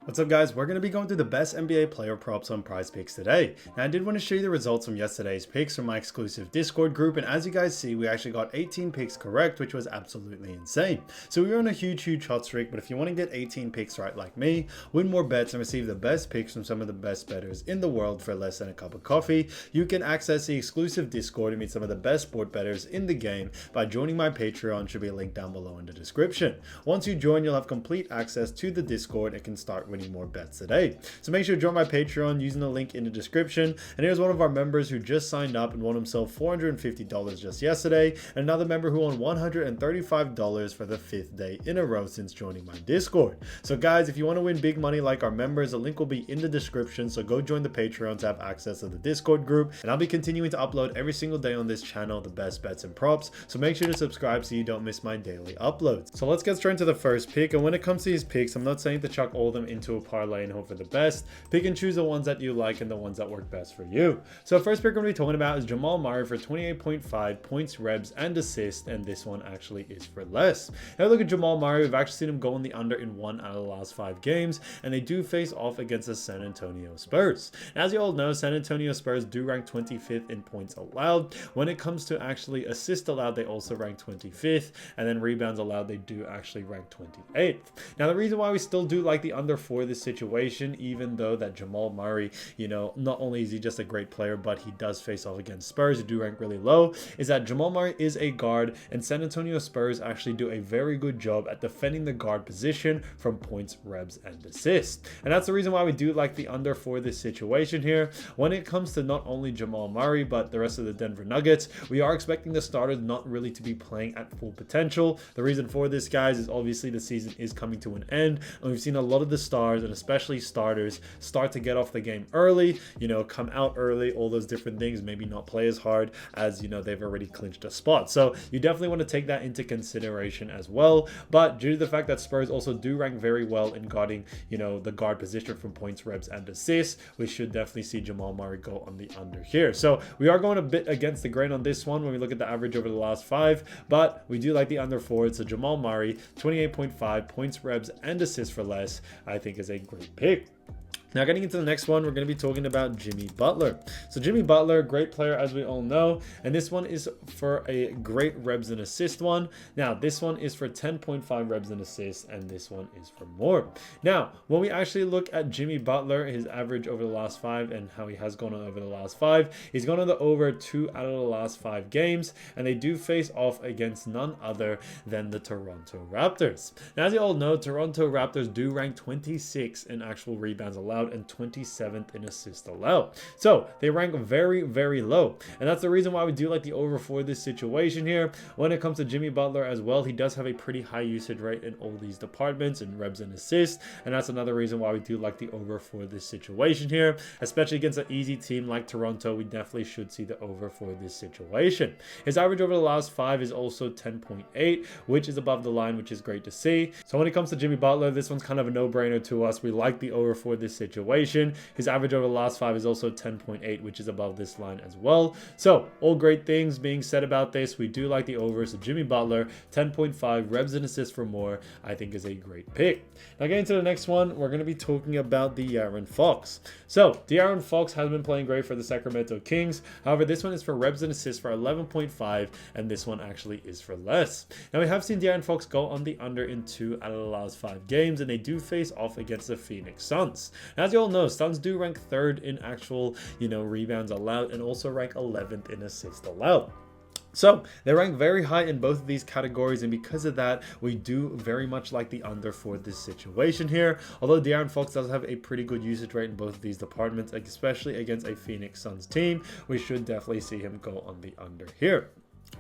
What's up guys, we're going to be going through the best NBA player props on PrizePicks today. Now I did want to show you the results from yesterday's picks from my exclusive Discord group, and as you guys see, we actually got 18 picks correct, which was absolutely insane. So we were on a huge hot streak, but if you want to get 18 picks right like me, win more bets and receive the best picks from some of the best bettors in the world for less than a cup of coffee, you can access the exclusive Discord and meet some of the best sport bettors in the game by joining my Patreon. Should be a link down below in the description. Once you join, you'll have complete access to the Discord and can start winning more bets today. So make sure to join my Patreon using the link in the description. And here's one of our members who just signed up and won himself $450 just yesterday, and another member who won $135 for the 5th day in a row since joining my Discord. So guys, if you want to win big money like our members, the link will be in the description, so go join the Patreon to have access to the Discord group, and I'll be continuing to upload every single day on this channel the best bets and props, so make sure to subscribe so you don't miss my daily uploads. So let's get straight into the first pick, and when it comes to these picks, I'm not saying to chuck all of them into a parlay and hope for the best. Pick and choose the ones that you like and the ones that work best for you. So first pick we're going to be talking about is Jamal Murray for 28.5 points, rebs, and assists, and this one actually is for less. Now look at Jamal Murray. We've actually seen him go on the under in 1 out of the last 5 games, and they do face off against the San Antonio Spurs. As you all know, San Antonio Spurs do rank 25th in points allowed. When it comes to actually assists allowed, they also rank 25th, and then rebounds allowed, they do actually rank 28th. Now the reason why we still do like the under for this situation, even though that Jamal Murray, not only is he just a great player, but he does face off against Spurs who do rank really low, is that Jamal Murray is a guard, and San Antonio Spurs actually do a very good job at defending the guard position from points, rebs, and assists. And that's the reason why we do like the under for this situation here. When it comes to not only Jamal Murray, but the rest of the Denver Nuggets, we are expecting the starters not really to be playing at full potential. The reason for this, guys, is obviously the season is coming to an end, and we've seen a lot of the stars, and especially starters, start to get off the game early, come out early, all those different things, maybe not play as hard as, they've already clinched a spot. So you definitely want to take that into consideration as well. But due to the fact that Spurs also do rank very well in guarding, the guard position from points, rebs, and assists, we should definitely see Jamal Murray go on the under here. So we are going a bit against the grain on this one when we look at the average over the last 5, but we do like the under for it. So Jamal Murray, 28.5 points, rebs, and assists for less, I think is a great pick. Now getting into the next one, we're going to be talking about Jimmy Butler. So Jimmy Butler, great player as we all know, and this one is for a great rebs and assist one. Now this one is for 10.5 rebs and assists, and this one is for more. Now when we actually look at Jimmy Butler, his average over the last 5 and how he has gone on over the last 5, he's gone on the over 2 out of the last 5 games, and they do face off against none other than the Toronto Raptors. Now as you all know, Toronto Raptors do rank 26 in actual rebounds allowed and 27th in assists allowed. So they rank very low, and that's the reason why we do like the over for this situation here. When it comes to Jimmy Butler as well, he does have a pretty high usage rate in all these departments in rebs and assists, and that's another reason why we do like the over for this situation here, especially against an easy team like Toronto. We definitely should see the over for this situation. His average over the last 5 is also 10.8, which is above the line, which is great to see. So when it comes to Jimmy Butler, this one's kind of a no-brainer to us. We like the over for this situation. His average over the last 5 is also 10.8, which is above this line as well. So all great things being said about this. We do like the over. So Jimmy Butler, 10.5 rebs and assists for more, I think is a great pick. Now getting to the next one, we're going to be talking about De'Aaron Fox. So De'Aaron Fox has been playing great for the Sacramento Kings. However, this one is for rebs and assists for 11.5, and this one actually is for less. Now we have seen De'Aaron Fox go on the under in 2 out of the last 5 games, and they do face off against the Phoenix Suns. Now, as you all know, Suns do rank 3rd in actual, rebounds allowed, and also rank 11th in assists allowed. So they rank very high in both of these categories, and because of that, we do very much like the under for this situation here. Although De'Aaron Fox does have a pretty good usage rate in both of these departments, especially against a Phoenix Suns team, we should definitely see him go on the under here.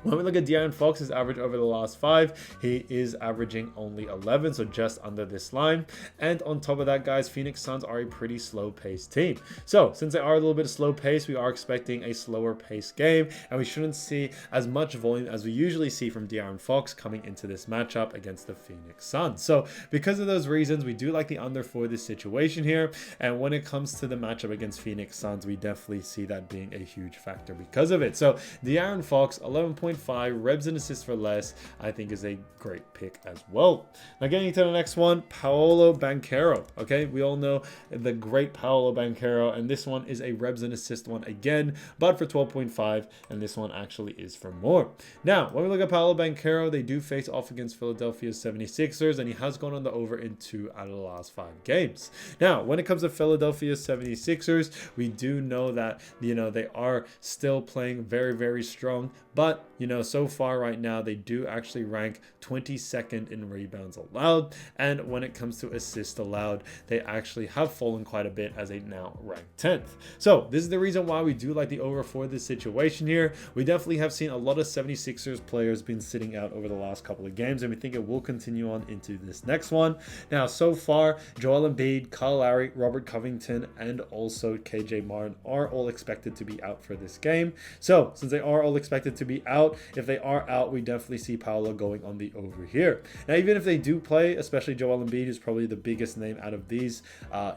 When we look at De'Aaron Fox's average over the last 5, he is averaging only 11, so just under this line. And on top of that, guys, Phoenix Suns are a pretty slow-paced team. So since they are a little bit slow-paced, we are expecting a slower-paced game, and we shouldn't see as much volume as we usually see from De'Aaron Fox coming into this matchup against the Phoenix Suns. So because of those reasons, we do like the under for this situation here. And when it comes to the matchup against Phoenix Suns, we definitely see that being a huge factor because of it. So De'Aaron Fox, 11.5 12.5 rebs and assists for less, I think is a great pick as well. Now getting to the next one, Paolo Banchero. Okay, we all know the great Paolo Banchero, and this one is a rebs and assist one again, but for 12.5, and this one actually is for more. Now, when we look at Paolo Banchero, they do face off against Philadelphia's 76ers, and he has gone on the over in 2 out of the last 5 games. Now, when it comes to Philadelphia's 76ers, we do know that, they are still playing very, very strong, but, so far right now, they do actually rank 22nd in rebounds allowed, and when it comes to assists allowed, they actually have fallen quite a bit as they now rank 10th. So this is the reason why we do like the over for this situation here. We definitely have seen a lot of 76ers players been sitting out over the last couple of games, and we think it will continue on into this next one. Now, so far, Joel Embiid, Kyle Lowry, Robert Covington, and also KJ Martin are all expected to be out for this game. So since they are all expected to be out, if they are out, we definitely see Paolo going on the over here. Now, even if they do play, especially Joel Embiid is probably the biggest name out of these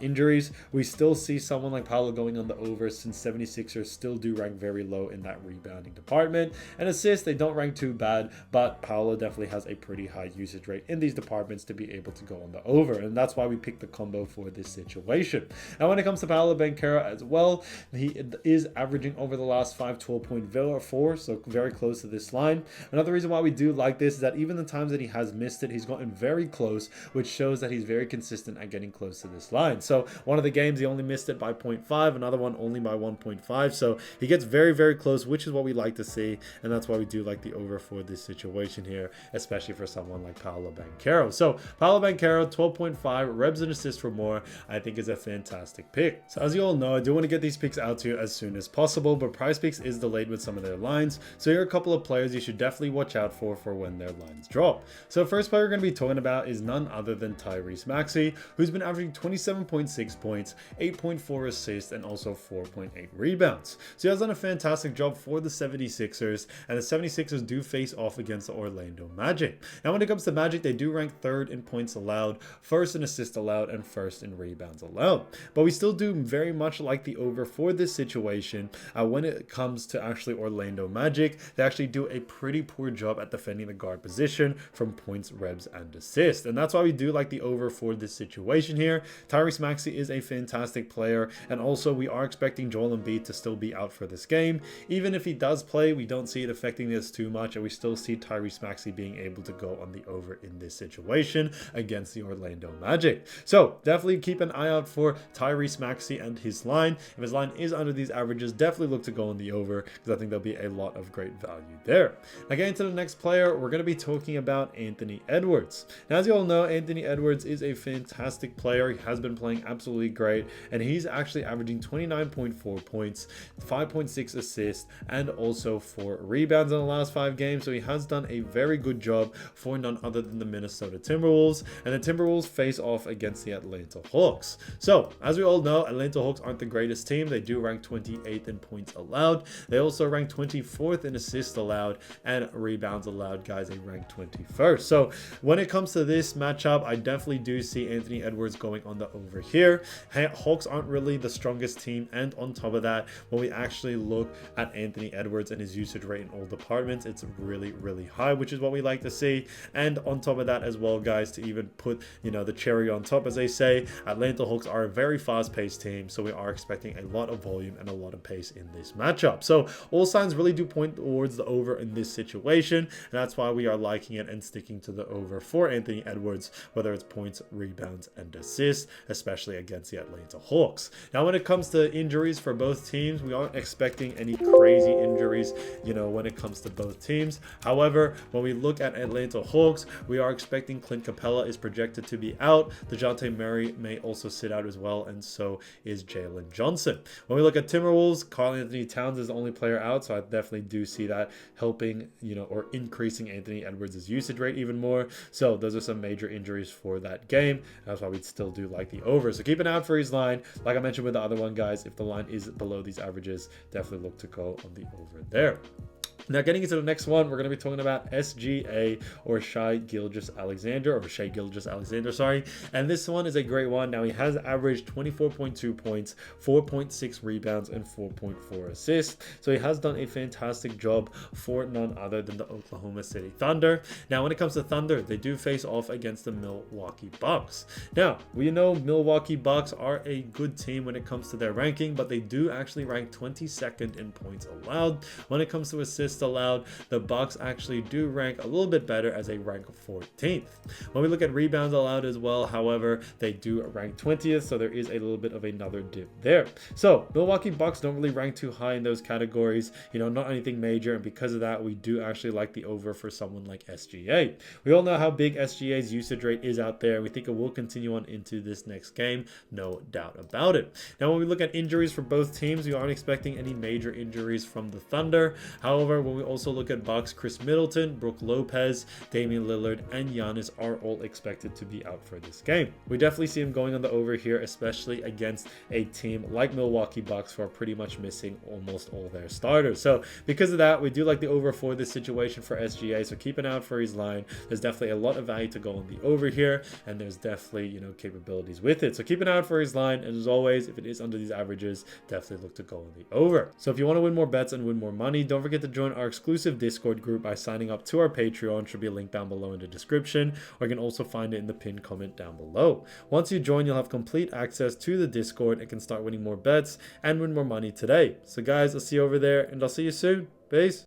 injuries, we still see someone like Paolo going on the over, since 76ers still do rank very low in that rebounding department. And assists, they don't rank too bad, but Paolo definitely has a pretty high usage rate in these departments to be able to go on the over, and that's why we picked the combo for this situation. Now, when it comes to Paolo Banchero as well, he is averaging over the last 5 12.4, so very close to this line. Another reason why we do like this is that even the times that he has missed it, he's gotten very close, which shows that he's very consistent at getting close to this line. So one of the games he only missed it by 0.5, another one only by 1.5, so he gets very, very close, which is what we like to see, and that's why we do like the over for this situation here, especially for someone like Paolo Banchero. So Paolo Banchero, 12.5 rebs and assists for more, I think is a fantastic pick. So as you all know, I do want to get these picks out to you as soon as possible, but PrizePicks is delayed with some of their lines, so here are a couple of players you should definitely watch out for when their lines drop. So the first player we're going to be talking about is none other than Tyrese Maxey, who's been averaging 27.6 points, 8.4 assists, and also 4.8 rebounds. So he has done a fantastic job for the 76ers, and the 76ers do face off against the Orlando Magic. Now, when it comes to Magic, they do rank 3rd in points allowed, 1st in assists allowed, and 1st in rebounds allowed. But we still do very much like the over for this situation. When it comes to actually Orlando Magic, they actually do a pretty poor job at defending the guard position from points, rebs, and assists, and that's why we do like the over for this situation here. Tyrese Maxey is a fantastic player, and also we are expecting Joel Embiid to still be out for this game. Even if he does play, we don't see it affecting this too much, and we still see Tyrese Maxey being able to go on the over in this situation against the Orlando Magic. So definitely keep an eye out for Tyrese Maxey and his line. If his line is under these averages, definitely look to go on the over, because I think there'll be a lot of great value there. Now, getting to the next player, we're going to be talking about Anthony Edwards. Now, as you all know, Anthony Edwards is a fantastic player. He has been playing absolutely great, and he's actually averaging 29.4 points, 5.6 assists, and also 4 rebounds in the last 5 games. So he has done a very good job for none other than the Minnesota Timberwolves, and the Timberwolves face off against the Atlanta Hawks. So as we all know, Atlanta Hawks aren't the greatest team. They do rank 28th in points allowed. They also rank 24th in assists allowed, and rebounds allowed, guys, they rank 21st. So when it comes to this matchup, I definitely do see Anthony Edwards going on the over here. Hawks aren't really the strongest team, and on top of that, when we actually look at Anthony Edwards and his usage rate in all departments, it's really, really high, which is what we like to see. And on top of that as well, guys, to even put, the cherry on top, as they say, Atlanta Hawks are a very fast-paced team, so we are expecting a lot of volume and a lot of pace in this matchup. So all signs really do point towards the over in this situation, and that's why we are liking it and sticking to the over for Anthony Edwards, whether it's points, rebounds, and assists, especially against the Atlanta Hawks. Now, when it comes to injuries for both teams, we aren't expecting any crazy injuries, when it comes to both teams. However, when we look at Atlanta Hawks, we are expecting Clint Capella is projected to be out. DeJounte Murray may also sit out as well, and so is Jalen Johnson. When we look at Timberwolves, Karl Anthony Towns is the only player out, so I definitely do see that helping, or increasing Anthony Edwards' usage rate even more. So those are some major injuries for that game. That's why we'd still do like the over. So keep an eye out for his line. Like I mentioned with the other one, guys, if the line is below these averages, definitely look to go on the over there. Now, getting into the next one, we're going to be talking about SGA, or Shai Gilgeous-Alexander, sorry. And this one is a great one. Now, he has averaged 24.2 points, 4.6 rebounds, and 4.4 assists. So he has done a fantastic job for none other than the Oklahoma City Thunder. Now, when it comes to Thunder, they do face off against the Milwaukee Bucks. Now, we know Milwaukee Bucks are a good team when it comes to their ranking, but they do actually rank 22nd in points allowed. When it comes to assists allowed, the Bucks actually do rank a little bit better as a rank 14th. When we look at rebounds allowed as well, however, they do rank 20th, so there is a little bit of another dip there. So Milwaukee Bucks don't really rank too high in those categories, not anything major, and because of that, we do actually like the over for someone like SGA. We all know how big SGA's usage rate is out there, and we think it will continue on into this next game, no doubt about it. Now, when we look at injuries for both teams, we aren't expecting any major injuries from the Thunder. However, when we also look at Bucks, Chris Middleton, Brook Lopez, Damian Lillard, and Giannis are all expected to be out for this game. We definitely see him going on the over here, especially against a team like Milwaukee Bucks, who are pretty much missing almost all their starters. So because of that, we do like the over for this situation for SGA, so keep an eye out for his line. There's definitely a lot of value to go on the over here, and there's definitely, capabilities with it. So keep an eye out for his line, and as always, if it is under these averages, definitely look to go on the over. So if you want to win more bets and win more money, don't forget to join our exclusive Discord group by signing up to our Patreon. Should be a link down below in the description, or you can also find it in the pinned comment down below. Once you join, you'll have complete access to the Discord and can start winning more bets and win more money today. So guys, I'll see you over there, and I'll see you soon. Peace.